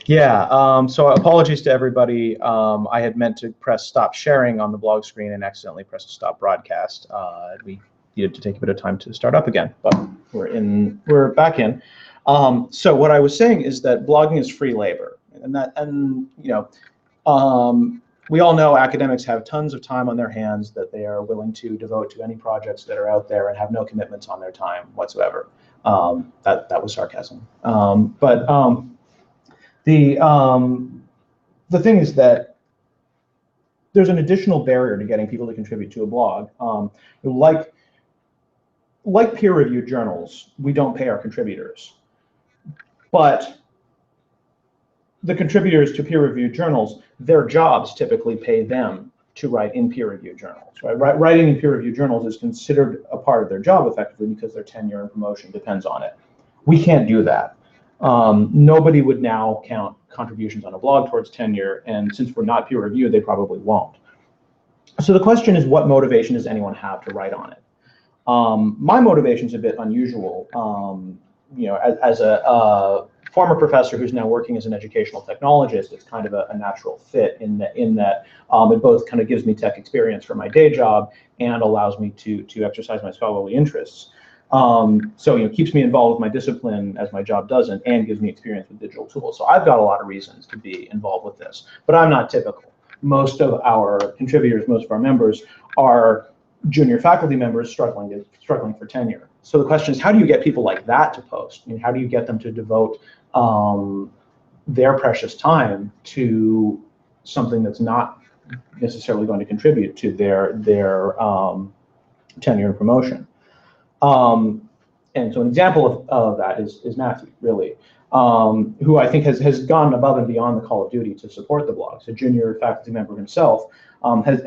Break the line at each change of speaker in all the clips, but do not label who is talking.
Yeah, so apologies to everybody. I had meant to press stop sharing on the blog screen and accidentally pressed stop broadcast. We needed to take a bit of time to start up again, but we're back in. So what I was saying is that blogging is free labor, and we all know academics have tons of time on their hands that they are willing to devote to any projects that are out there and have no commitments on their time whatsoever. That was sarcasm. The thing is that there's an additional barrier to getting people to contribute to a blog. Like peer-reviewed journals, we don't pay our contributors, but the contributors to peer-reviewed journals, their jobs typically pay them to write in peer-reviewed journals. Right? Writing in peer-reviewed journals is considered a part of their job effectively because their tenure and promotion depends on it. We can't do that. Nobody would now count contributions on a blog towards tenure, and since we're not peer-reviewed, they probably won't. So the question is, what motivation does anyone have to write on it? My motivation is a bit unusual. As a former professor who's now working as an educational technologist, it's kind of a natural fit in that it both kind of gives me tech experience for my day job and allows me to exercise my scholarly interests. So it keeps me involved with my discipline as my job doesn't, and gives me experience with digital tools. So I've got a lot of reasons to be involved with this, but I'm not typical. Most of our contributors, most of our members are junior faculty members struggling for tenure. So the question is, how do you get people like that to post? I mean, how do you get them to devote their precious time to something that's not necessarily going to contribute to their tenure and promotion? And so an example of that is Matthew, really, who I think has gone above and beyond the call of duty to support the blog. So a junior faculty member himself, has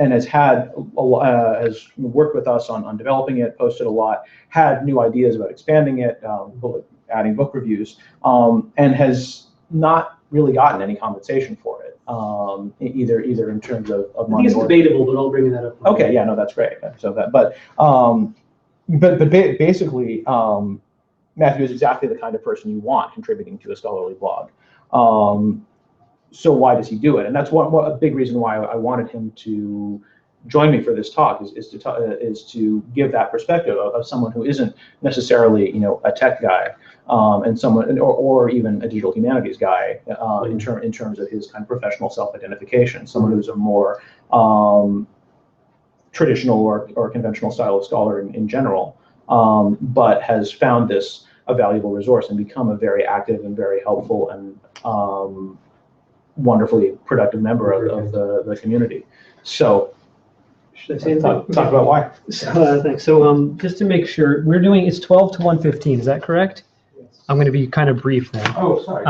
worked with us on developing it, posted a lot, had new ideas about expanding it, adding book reviews, and has not really gotten any compensation for it, either in terms of money.
I think it's debatable, but I'll bring that up.
Okay, yeah, no, that's great. So that, but basically, Matthew is exactly the kind of person you want contributing to a scholarly blog. So why does he do it? And that's a big reason why I wanted him to join me for this talk is to give that perspective of someone who isn't necessarily a tech guy, and someone or even a digital humanities guy in terms of his kind of professional self-identification. Someone who's a more traditional or conventional style of scholar in general, but has found this a valuable resource and become a very active and very helpful and wonderfully productive member of the community. So
should I say
talk about why?
So, thanks. So just to make sure, it's 12 to 1:15. Is that correct? Yes. I'm going to be kind of brief then.
Oh, sorry.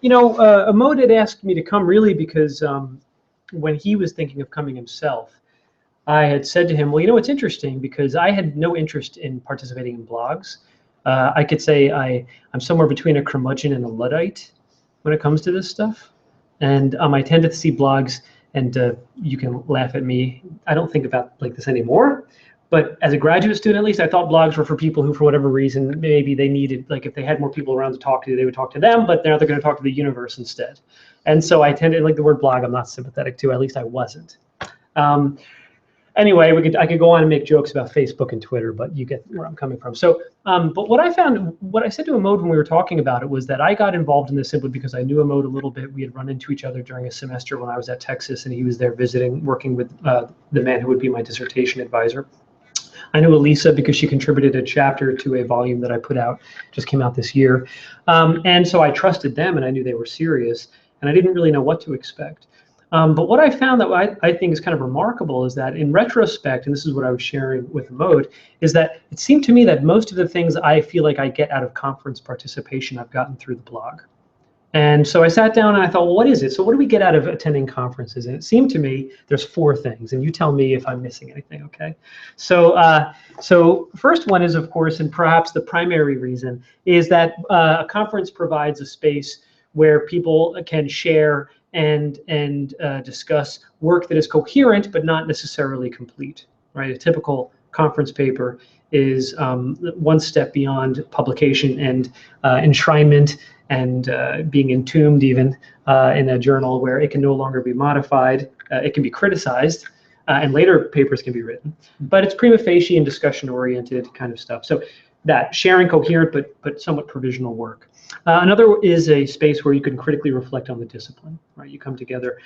Amod had asked me to come really because when he was thinking of coming himself, I had said to him, well, it's interesting because I had no interest in participating in blogs. I could say I'm somewhere between a curmudgeon and a Luddite when it comes to this stuff. And I tend to see blogs, and you can laugh at me. I don't think about like this anymore. But as a graduate student, at least, I thought blogs were for people who, for whatever reason, maybe they needed, like if they had more people around to talk to, they would talk to them, but now they're going to talk to the universe instead. And so I tended, like the word blog, I'm not sympathetic to, at least I wasn't. Anyway, I could go on and make jokes about Facebook and Twitter, but you get where I'm coming from. So, but what I said to Amod when we were talking about it was that I got involved in this simply because I knew Amod a little bit. We had run into each other during a semester when I was at Texas, and he was there visiting, working with the man who would be my dissertation advisor. I knew Elisa because she contributed a chapter to a volume that I put out, just came out this year. And so I trusted them, and I knew they were serious, and I didn't really know what to expect. But what I found that I think is kind of remarkable is that in retrospect, and this is what I was sharing with Amod, is that it seemed to me that most of the things I feel like I get out of conference participation, I've gotten through the blog. And so I sat down and I thought, well, what is it? So what do we get out of attending conferences? And it seemed to me there's 4 things, and you tell me if I'm missing anything, okay? So first one is, of course, and perhaps the primary reason, is that a conference provides a space where people can share and discuss work that is coherent but not necessarily complete, right? A typical conference paper is one step beyond publication and enshrinement and being entombed even in a journal where it can no longer be modified. It can be criticized, and later papers can be written. But it's prima facie and discussion-oriented kind of stuff. So that sharing coherent but somewhat provisional work. Another is a space where you can critically reflect on the discipline, right? You come together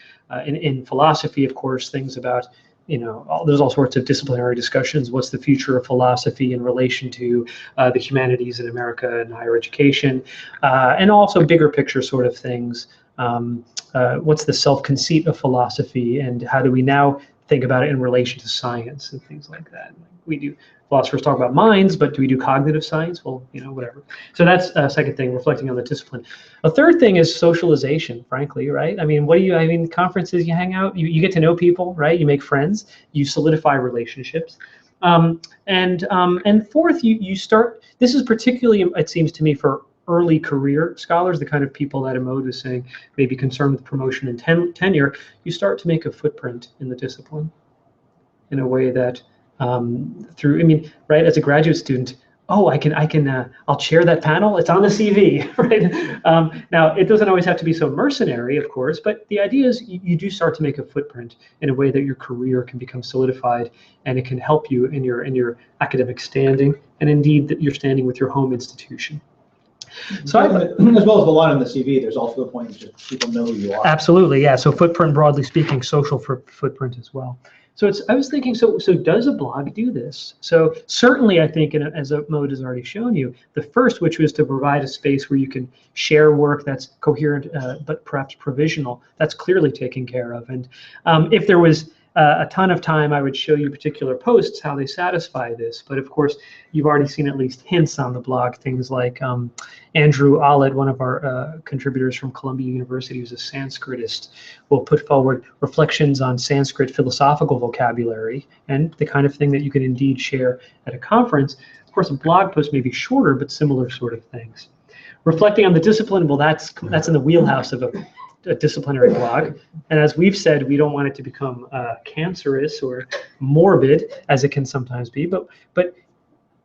in philosophy, of course, things about, there's all sorts of disciplinary discussions. What's the future of philosophy in relation to the humanities in America and higher education? And also bigger picture sort of things. What's the self-conceit of philosophy, and how do we now think about it in relation to science and things like that? Philosophers talk about minds, but do we do cognitive science? Well, whatever. So that's a second thing, reflecting on the discipline. A third thing is socialization, frankly, right? I mean, conferences, you hang out, you get to know people, right? You make friends, you solidify relationships. And fourth, you start, this is particularly, it seems to me, for early career scholars, the kind of people that Emode is saying may be concerned with promotion and tenure, you start to make a footprint in the discipline in a way that right, as a graduate student, I'll chair that panel, it's on the CV, right? Now, it doesn't always have to be so mercenary, of course, but the idea is you do start to make a footprint in a way that your career can become solidified, and it can help you in your academic standing, and indeed that you're standing with your home institution.
So as well as the line on the CV, there's also the point that people know who you are.
Absolutely, yeah. So footprint, broadly speaking, social footprint as well. So I was thinking, so does a blog do this? So certainly, I think, as Emode has already shown you, the first, which was to provide a space where you can share work that's coherent, but perhaps provisional, that's clearly taken care of. And if there was a ton of time, I would show you particular posts, how they satisfy this. But of course, you've already seen at least hints on the blog, things like Andrew Ollett, one of our contributors from Columbia University, who's a Sanskritist, will put forward reflections on Sanskrit philosophical vocabulary and the kind of thing that you can indeed share at a conference. Of course, a blog post may be shorter, but similar sort of things. Reflecting on the discipline, well, that's in the wheelhouse of a disciplinary blog. And as we've said, we don't want it to become cancerous or morbid, as it can sometimes be, but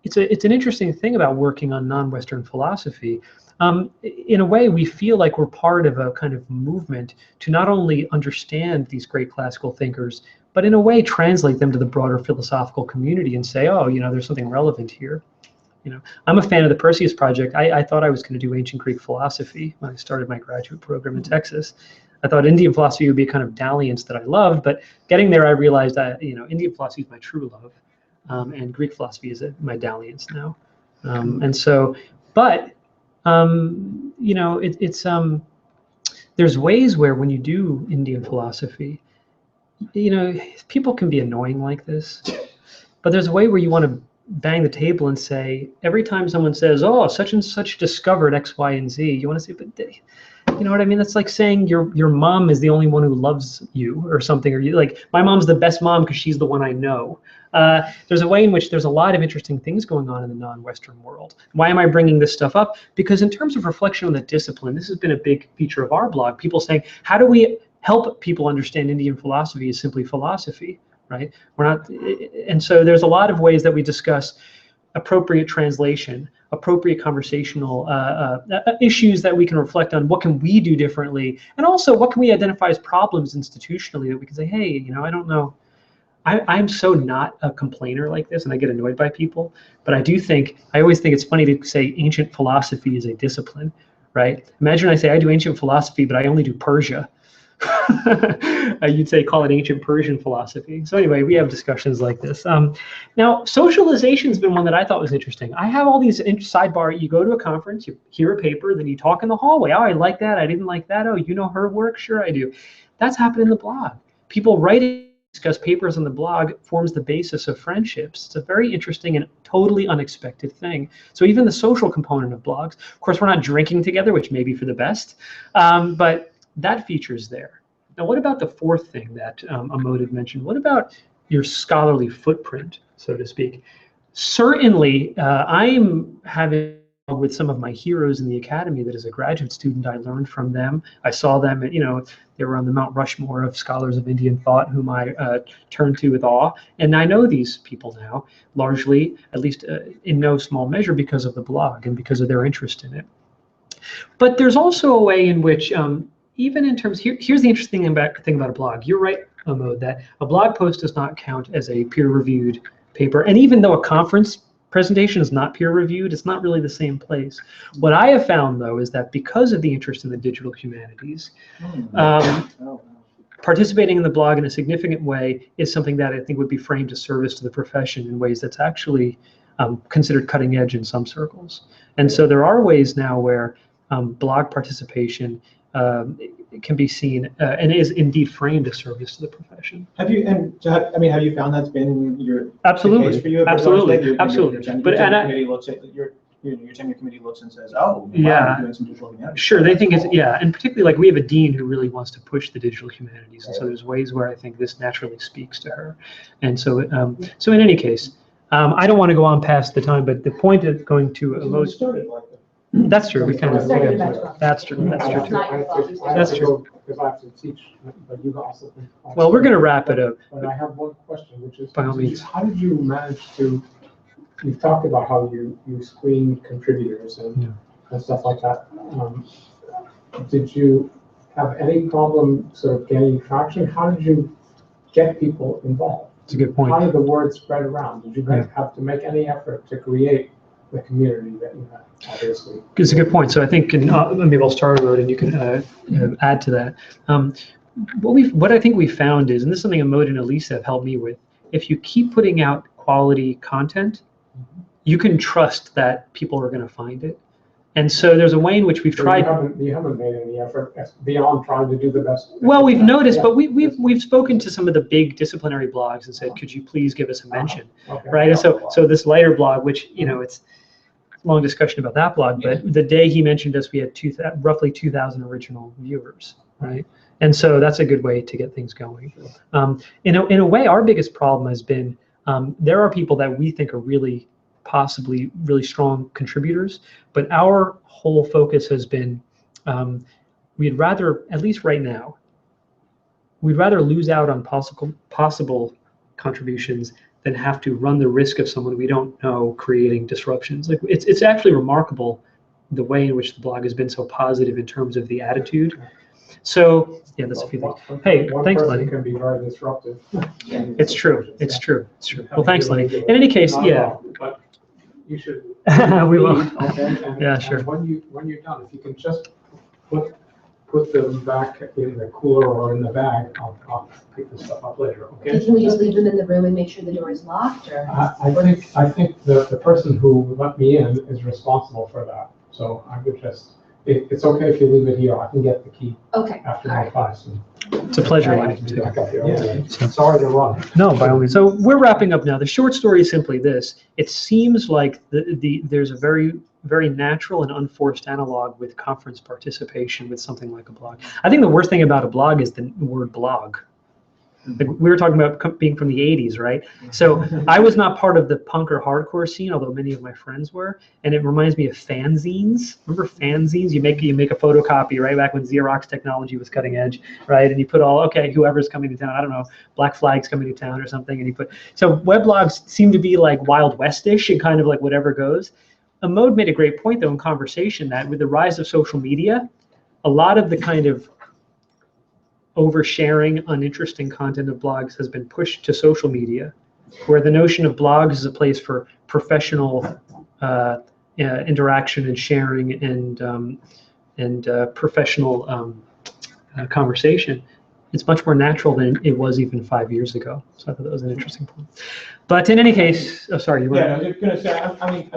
it's an interesting thing about working on non-Western philosophy. In a way, we feel like we're part of a kind of movement to not only understand these great classical thinkers, but in a way translate them to the broader philosophical community and say, oh, there's something relevant here. I'm a fan of the Perseus Project. I thought I was going to do ancient Greek philosophy when I started my graduate program in Texas. I thought Indian philosophy would be a kind of dalliance that I loved, but getting there, I realized that Indian philosophy is my true love, and Greek philosophy is my dalliance now. There's ways where when you do Indian philosophy, people can be annoying like this, but there's a way where you want to bang the table and say, every time someone says, oh, such and such discovered X, Y, and Z, you want to say, but you know what I mean? That's like saying your mom is the only one who loves you or something, or you like, my mom's the best mom because she's the one I know. There's a way in which there's a lot of interesting things going on in the non-Western world. Why am I bringing this stuff up? Because in terms of reflection on the discipline, this has been a big feature of our blog, people saying, how do we help people understand Indian philosophy as simply philosophy? Right? And so there's a lot of ways that we discuss appropriate translation, appropriate conversational issues that we can reflect on. What can we do differently? And also, what can we identify as problems institutionally that we can say, hey, I don't know. I'm so not a complainer like this, and I get annoyed by people. But I always think it's funny to say ancient philosophy is a discipline, right? Imagine I say I do ancient philosophy, but I only do Persia. You'd say call it ancient Persian philosophy. So anyway, we have discussions like this. Now, socialization has been one that I thought was interesting. I have all these sidebar. You go to a conference, you hear a paper, then you talk in the hallway. Oh, I like that. I didn't like that. Oh, you know her work? Sure, I do. That's happened in the blog. People writing, discuss papers on the blog forms the basis of friendships. It's a very interesting and totally unexpected thing. So even the social component of blogs, of course, we're not drinking together, which may be for the best, but that feature's there. Now, what about the fourth thing that Emode had mentioned? What about your scholarly footprint, so to speak? Certainly, I'm having with some of my heroes in the academy that as a graduate student I learned from them. I saw them, they were on the Mount Rushmore of scholars of Indian thought whom I turned to with awe. And I know these people now, largely, at least in no small measure, because of the blog and because of their interest in it. But there's also a way in which, even in terms, here's the interesting thing about a blog. You're right, Amod, that a blog post does not count as a peer-reviewed paper. And even though a conference presentation is not peer-reviewed, it's not really the same place. What I have found, though, is that because of the interest in the digital humanities, participating in the blog in a significant way is something that I think would be framed as service to the profession in ways that's actually considered cutting edge in some circles. And so there are ways now where blog participation can be seen and is indeed framed as service to the profession.
Have you found that's been your
absolutely
case for you?
Absolutely.
But your tenure committee looks and says, oh, wow,
yeah,
you're doing some digital humanities.
Sure, they think it's, yeah, and particularly like we have a dean who really wants to push the digital humanities, and so there's ways where I think this naturally speaks to her. And so, so in any case, I don't want to go on past the time, but the point of going to a most. That's true. We kind of. That's true. That's true too. That's true.
Because I have to teach, but you also.
Well, we're going to wrap it up.
But I have one question, which is,
by all means,
how did you manage to? You've talked about how you screen contributors and stuff like that. Did you have any problem sort of gaining traction? How did you get people involved?
That's a good point.
How did the word spread around? Did you have to make any effort to create the community that you had, obviously?
It's a good point. So I think, maybe I'll start a road and you can add to that. What I think we found is, and this is something Amod and Elisa have helped me with, if you keep putting out quality content, you can trust that people are going to find it. And so there's a way in which we've tried.
You haven't made any effort beyond trying to do the best.
Well, we've noticed, but we've spoken to some of the big disciplinary blogs and said, could you please give us a mention, right? And so this lighter blog, which it's a long discussion about that blog, but the day he mentioned us, we had roughly 2,000 original viewers, right? And so that's a good way to get things going. In a way, our biggest problem has been there are people that we think are possibly really strong contributors, but our whole focus has been we'd rather, at least right now, we'd rather lose out on possible contributions than have to run the risk of someone we don't know creating disruptions. Like it's actually remarkable the way in which the blog has been so positive in terms of the attitude. So yeah, that's a few things. Hey, thanks, Lenny.
Can be very disruptive.
It's true. It's true. It's true. Well, thanks, Lenny. In any case, yeah.
But you should.
We will.
Okay.
Yeah, sure.
And when you're done, if you can just put them back in the cooler or in the bag, I'll pick the stuff up later. Okay.
Can we just leave them in the room and make sure the door is locked, or?
I think the person who let me in is responsible for that. So I would just. It's okay if you leave it here. I can get the key after my class.
It's a pleasure, Lenny.
Sorry to run.
No, by all means. So we're wrapping up now. The short story is simply this. It seems like there's a very, very natural and unforced analog with conference participation with something like a blog. I think the worst thing about a blog is the word blog. Like we were talking about being from the 80s, right? So I was not part of the punk or hardcore scene, although many of my friends were. And it reminds me of fanzines. Remember fanzines? You make a photocopy, right? Back when Xerox technology was cutting edge, right? And you put whoever's coming to town, I don't know, Black Flag's coming to town or something. And so weblogs seem to be like Wild West-ish and kind of like whatever goes. Amod made a great point though in conversation that with the rise of social media, a lot of the kind of oversharing uninteresting content of blogs has been pushed to social media, where the notion of blogs is a place for professional interaction and sharing and professional conversation. It's much more natural than it was even 5 years ago. So I thought that was an interesting point. But in any case, sorry, you were.
Yeah, I was going to say. I mean,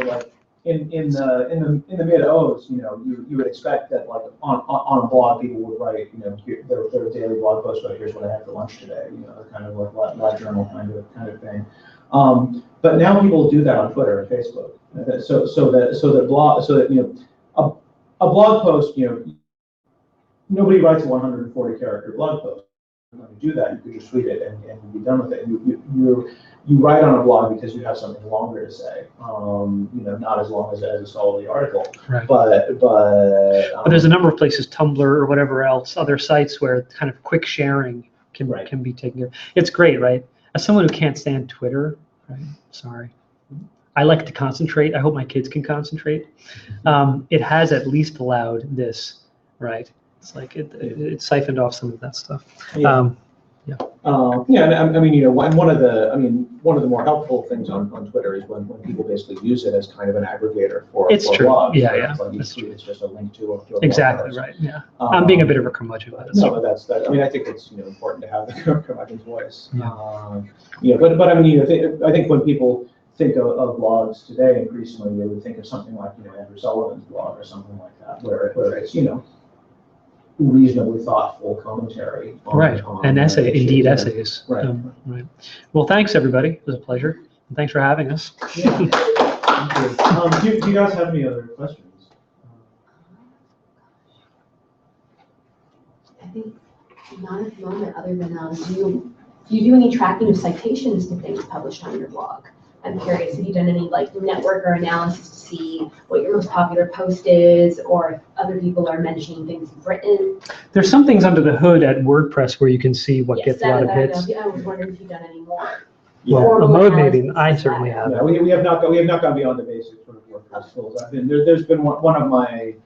like in the mid-O's, you would expect that like on a blog people would write, their daily blog post, right, here's what I had for lunch today, kind of like live journal kind of thing. But now people do that on Twitter and Facebook. So that a blog post, nobody writes a 140 character blog post. going to do that, you could just tweet it and be done with it. You write on a blog because you have something longer to say, not as long as a scholarly article.
Right.
But
there's a number of places, Tumblr or whatever else, other sites where kind of quick sharing can be taken care of. It's great, right? As someone who can't stand Twitter, right? Sorry. I like to concentrate. I hope my kids can concentrate. It has at least allowed this, right? It's like it siphoned off some of that stuff.
Yeah. And one of the more helpful things on Twitter is when people basically use it as kind of an aggregator for
It's true.
blogs.
Yeah.
Like each tweet is just a link to a blog
Exactly
post.
Right. Yeah. I'm being a bit of a curmudgeon about it.
No, but that's that. I mean, I think it's important to have the curmudgeon's voice.
Yeah.
But I mean, I think when people think of blogs today, increasingly they would think of something like Andrew Sullivan's blog or something like that, where it's reasonably thoughtful commentary.
And essays.
Right.
Right. Well, thanks everybody. It was a pleasure. And thanks for having us.
Yeah. Do you guys have any other questions?
I think not at the moment, other than do you do any tracking of citations to things published on your blog? I'm curious, have you done any network or analysis to see what your most popular post is, or if other people are mentioning things you've written?
There's some things under the hood at WordPress where you can see what gets a lot of hits.
I was wondering if you've done any more.
Well, a mode maybe. I certainly have.
Yeah, we have not gone beyond the basic sort of WordPress tools. There's been one of my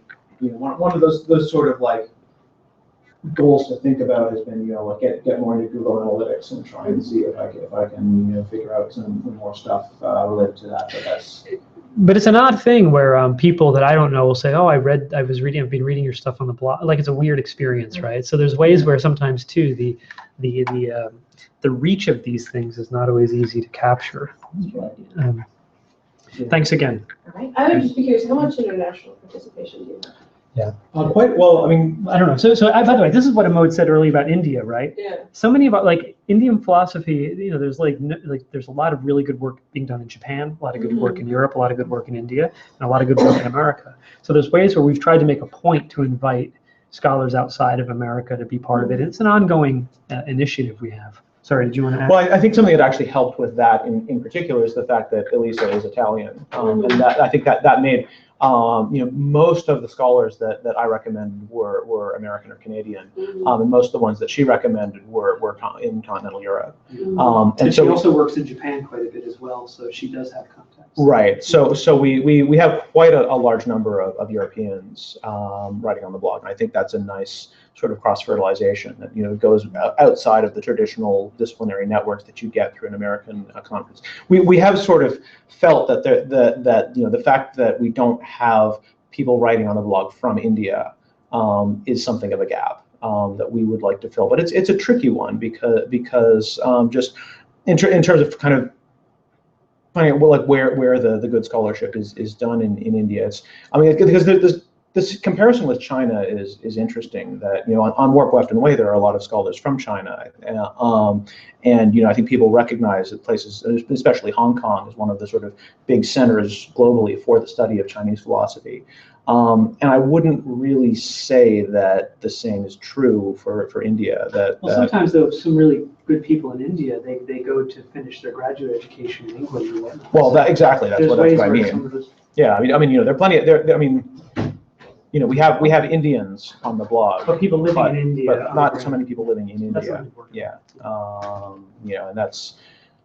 one of those sort of goals to think about has been get more into Google Analytics and try and see if I can figure out some more stuff related to that.
But it's an odd thing where people that I don't know will say, "Oh, I've been reading your stuff on the blog." Like it's a weird experience, right? So there's ways where sometimes too the reach of these things is not always easy to capture. Thanks again.
All right. I would just be curious, how much international participation do you have?
Yeah.
Quite well. I mean,
I don't know. So by the way, this is what Amod said earlier about India, right?
Yeah.
So many about Indian philosophy. There's there's a lot of really good work being done in Japan, a lot of good work in Europe, a lot of good work in India, and a lot of good work in America. So there's ways where we've tried to make a point to invite scholars outside of America to be part of it. It's an ongoing initiative we have. Sorry, did you want to add?
Well, I think something that actually helped with that in particular is the fact that Elisa is Italian, and that I think that made most of the scholars that I recommended were American or Canadian, and most of the ones that she recommended were in continental Europe.
And she also works in Japan quite a bit as well, so she does have contacts.
Right. So we have quite a large number of Europeans writing on the blog, and I think that's a nice sort of cross-fertilization that goes outside of the traditional disciplinary networks that you get through an American conference. We have sort of felt that the fact that we don't have people writing on the blog from India is something of a gap that we would like to fill. But it's a tricky one because just in terms of kind of finding out where the good scholarship is done in India. Because this comparison with China is interesting. That on Warp Left and Way there are a lot of scholars from China, and I think people recognize that places, especially Hong Kong, is one of the sort of big centers globally for the study of Chinese philosophy. And I wouldn't really say that the same is true for India.
Sometimes though, some really good people in India, they go to finish their graduate education in England or whatnot.
Well, exactly. That's what I mean. Yeah, I mean, there are plenty of we have Indians on the blog,
but people living in India,
but not so many people living in India. Yeah, and that's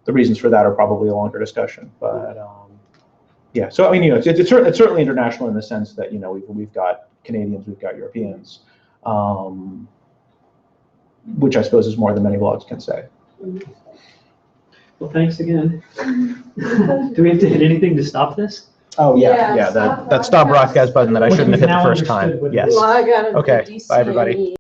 the reasons for that are probably a longer discussion. But yeah, so I mean, it's certainly international in the sense that we've got Canadians, we've got Europeans, which I suppose is more than many blogs can say.
Well, thanks again. Do we have to hit anything to stop this?
Oh
Yeah,
that stop broadcast button that I shouldn't have hit the first time. Yes.
Well, I got it.
Okay. Bye everybody.